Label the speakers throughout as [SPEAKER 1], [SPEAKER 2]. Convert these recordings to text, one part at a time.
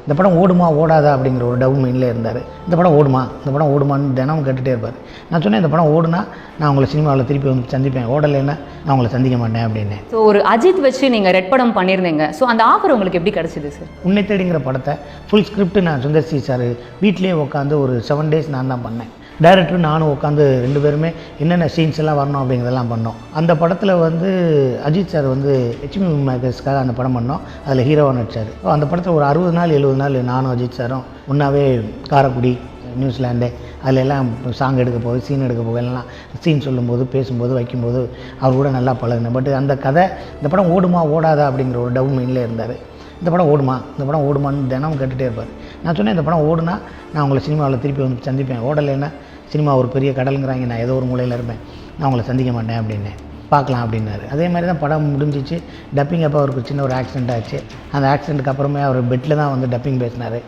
[SPEAKER 1] இந்த படம் ஓடுமா ஓடாதா அப்படிங்கிற ஒரு டவுட் மைண்டில் இருந்தார். இந்த படம் ஓடுமான்னு தினமும் கேட்டுகிட்டே இருப்பார். நான் சொன்னேன், இந்த படம் ஓடுனா நான் உங்களை சினிமாவில் திருப்பி வந்து சந்திப்பேன், ஓடலைன்னா நான் உங்களை சந்திக்க மாட்டேன் அப்படின்னு.
[SPEAKER 2] ஸோ ஒரு அஜித் வச்சு நீங்கள் ரெட் படம் பண்ணியிருந்தீங்க. ஸோ அந்த ஆஃபர் உங்களுக்கு எப்படி கிடச்சிது சார்?
[SPEAKER 1] உன்னை தேடிங்கிற படத்தை ஃபுல் ஸ்கிரிப்ட் நான் சுந்தர் சி சார் வீட்டிலே உட்காந்து ஒரு 7 days நான் தான் பண்ணேன். டைரக்டர் நானும் உட்காந்து 2 பேருமே என்னென்ன சீன்ஸ் எல்லாம் வரணும் அப்படிங்கிறதெல்லாம் பண்ணோம். அந்த படத்தில் வந்து அஜித் சார் வந்து HM மேக்கர்ஸ்க்காக அந்த படம் பண்ணோம். அதில் ஹீரோவாக நடிச்சார். அந்த படத்தில் ஒரு 60 நாள் 70 நாள் நானும் அஜித் சாரும் ஒன்றாவே காரைக்குடி, நியூசிலாண்டு அதில் எல்லாம் சாங் எடுக்க போது, சீன் எடுக்க போக எல்லாம் சீன் சொல்லும்போது, பேசும்போது, வைக்கும்போது அவர் கூட நல்லா பழகினேன். பட் அந்த கதை, இந்த படம் ஓடுமா ஓடாதா அப்படிங்கிற ஒரு டவுட் மைண்டில் இருந்தார். இந்த படம் ஓடுமான்னு தினமும் கேட்டுகிட்டே இருப்பார். நான் சொன்னேன், இந்த படம் ஓடுனா நான் உங்களை சினிமாவில் திருப்பி வந்து சந்திப்பேன், ஓடலைன்னா சினிமா ஒரு பெரிய கடலுங்கிறாங்க, நான் ஏதோ ஒரு மூலையில் இருப்பேன், நான் உங்களை சந்திக்க மாட்டேன் அப்படின்னு. பார்க்கலாம் அப்படின்னாரு. அதே மாதிரி தான் படம் முடிஞ்சிச்சு. டப்பிங் அப்போ அவருக்கு சின்ன ஒரு ஆக்சிடென்ட் ஆச்சு. அந்த ஆக்சிடென்ட்டுக்கு அப்புறமே அவர் பெட்டில் தான் வந்து டப்பிங் பேசினார்.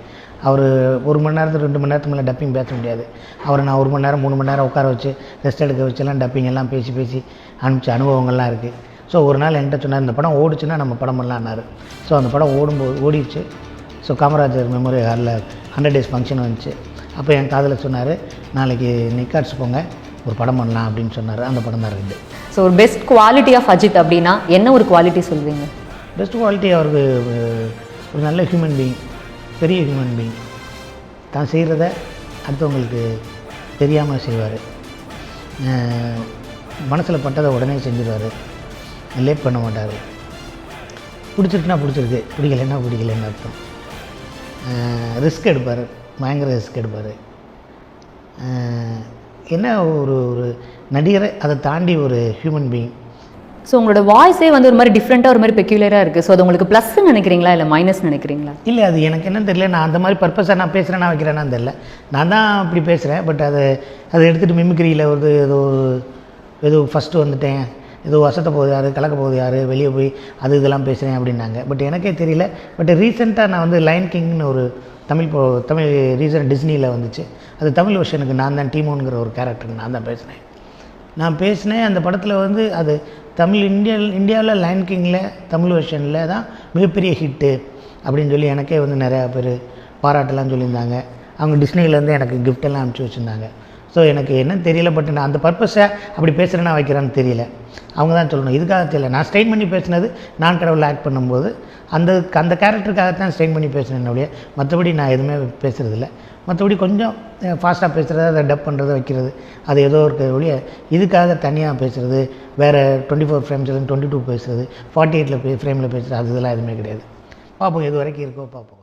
[SPEAKER 1] அவர் 1 மணி நேரத்துக்கு 2 மணி நேரத்துக்கு மேலே டப்பிங் பேச முடியாது. அவரை நான் 1 மணி நேரம் 3 மணி நேரம் உட்கார வச்சு ரெஸ்ட் எடுக்க வச்செல்லாம் டப்பிங் எல்லாம் பேசி அனுப்பிச்ச அனுபவங்கள்லாம் இருக்குது. ஸோ ஒரு நாள் என்கிட்ட சொன்னார், இந்த படம் ஓடிச்சுன்னா நம்ம படம் பண்ணலான்னாரு. ஸோ அந்த படம் ஓடிடுச்சு. ஸோ காமராஜர் மெமோரியல் ஹாலில் 100 days ஃபங்க்ஷன் வந்துச்சு. அப்போ என் காதில் சொன்னார், நாளைக்கு நிக்காட்ஸ் போங்க, ஒரு படம் பண்ணலாம் அப்படின்னு சொன்னார். அந்த படம் தான் இருக்குது.
[SPEAKER 2] ஸோ ஒரு பெஸ்ட் குவாலிட்டி ஆஃப் அஜித் அப்படின்னா என்ன ஒரு குவாலிட்டி சொல்வீங்க?
[SPEAKER 1] பெஸ்ட் குவாலிட்டி அவருக்கு ஒரு நல்ல ஹியூமன் பீயிங், பெரிய ஹியூமன் பீயிங். தான் செய்கிறத அடுத்தவங்களுக்கு தெரியாமல் செய்வார். மனசில் பட்டதை உடனே செஞ்சுருவார். லேட் பண்ண மாட்டார். பிடிச்சிருக்குன்னா பிடிச்சிருக்கு, பிடிக்கலன்னு அர்த்தம். ரிஸ்க் எடுப்பார், பயங்கர ரிஸ்க் எடுப்பார். என்ன ஒரு நடிகரை, அதை தாண்டி ஒரு ஹியூமன் பீயிங்.
[SPEAKER 2] ஸோ உங்களோட வாய்ஸே வந்து ஒரு மாதிரி டிஃப்ரெண்ட்டாக, ஒரு மாதிரி பெக்யூலராக இருக்குது. ஸோ அது உங்களுக்கு ப்ளஸ்ன்னு நினைக்கிறீங்களா இல்லை மைனஸ் நினைக்கிறீங்களா?
[SPEAKER 1] இல்லை, அது எனக்கு என்னன்னு தெரியல. நான் அந்த மாதிரி பர்பஸாக நான் பேசுகிறேன்னா வைக்கிறேன்னா தெரியல. நான் தான் அப்படி பேசுகிறேன். பட் அதை எடுத்துகிட்டு மிமிக்ரியில் ஒரு ஏதோ ஃபஸ்ட்டு வந்துட்டேன், ஏதோ வசத்த போகுது யார், கலக்க போகுது யார், வெளியே போய் இதெல்லாம் பேசுகிறேன் அப்படின்னாங்க. பட் எனக்கே தெரியல. பட் ரீசெண்டாக நான் வந்து லயன் கிங்னு ஒரு தமிழ் ரீசன்ட் டிஸ்னியில் வந்துச்சு. அது தமிழ் வெர்ஷனுக்கு நான் தான் டீமோனுங்கிற ஒரு கேரக்டருக்கு நான் தான் பேசினேன். அந்த படத்தில் வந்து அது இந்தியாவில் லயன் கிங்கில் தமிழ் வெர்ஷனில் தான் மிகப்பெரிய ஹிட்டு அப்படின்னு சொல்லி எனக்கே வந்து நிறையா பேர் பாராட்டெல்லாம் சொல்லியிருந்தாங்க. அவங்க டிஸ்னிலேருந்து எனக்கு கிஃப்டெல்லாம் அனுப்பிச்சி வச்சுருந்தாங்க. ஸோ எனக்கு என்னன்னு தெரியல. பட் நான் அந்த பர்பஸை அப்படி பேசுகிறேன்னா வைக்கிறேன்னு தெரியல. அவங்க தான் சொல்லணும். இதுக்காக தெரியல. நான் ஸ்ட்ரெயின் பண்ணி பேசினது நான் கடவுள் ஆக்ட் பண்ணும்போது அந்த கேரக்டருக்காகத்தான் ஸ்ட்ரெயின் பண்ணி பேசினேன் ஒழிய மற்றபடி நான் எதுவுமே பேசுகிறதில்ல. மற்றபடி கொஞ்சம் ஃபாஸ்ட்டாக பேசுகிறது, அதை டப் பண்ணுறது, வைக்கிறது, அது ஏதோ இருக்கிற ஒழிய இதுக்காக தனியாக பேசுகிறது, வேறு 24 frames 22 பேசுகிறது, 48 ஃப்ரேமில் பேசுகிறது, இதெல்லாம் எதுவுமே கிடையாது. பார்ப்போம், எது வரைக்கும் இருக்கோ பார்ப்போம்.